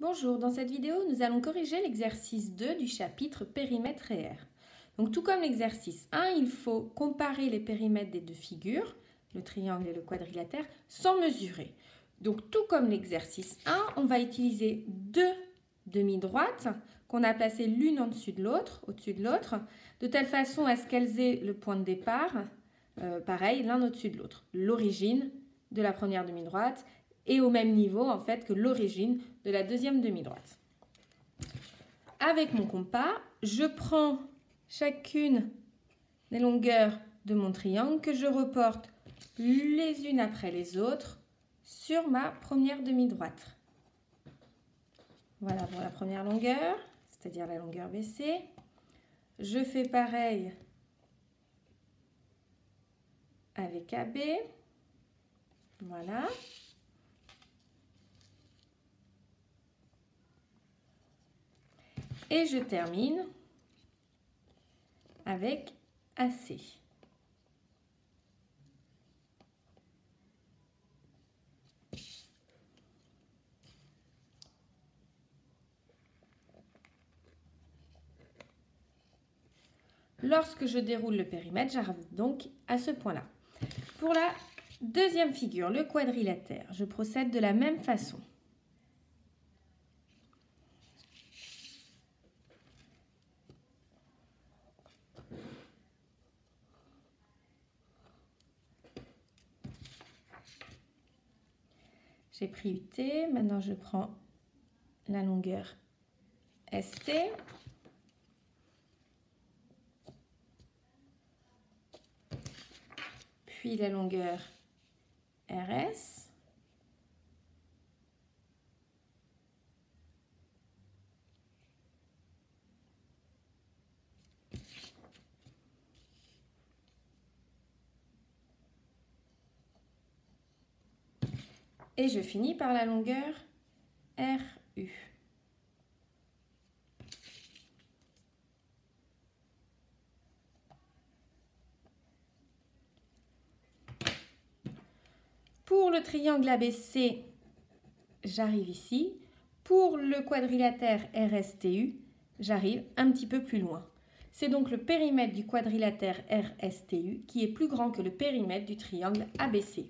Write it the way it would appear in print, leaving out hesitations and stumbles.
Bonjour, dans cette vidéo, nous allons corriger l'exercice 2 du chapitre périmètre et aire. Donc, tout comme l'exercice 1, il faut comparer les périmètres des deux figures, le triangle et le quadrilatère, sans mesurer. Donc, tout comme l'exercice 1, on va utiliser deux demi-droites qu'on a placées l'une au-dessus de l'autre, de telle façon à ce qu'elles aient le point de départ, pareil, l'un au-dessus de l'autre, l'origine de la première demi-droite et au même niveau en fait que l'origine de la deuxième demi-droite. Avec mon compas, je prends chacune des longueurs de mon triangle que je reporte les unes après les autres sur ma première demi-droite. Voilà pour la première longueur, c'est-à-dire la longueur BC. Je fais pareil avec AB. Voilà. Et je termine avec AC. Lorsque je déroule le périmètre, j'arrive donc à ce point-là. Pour la deuxième figure, le quadrilatère, je procède de la même façon. J'ai pris UT, maintenant je prends la longueur ST. Puis la longueur RS. Et je finis par la longueur RU. Pour le triangle ABC, j'arrive ici. Pour le quadrilatère RSTU, j'arrive un petit peu plus loin. C'est donc le périmètre du quadrilatère RSTU qui est plus grand que le périmètre du triangle ABC.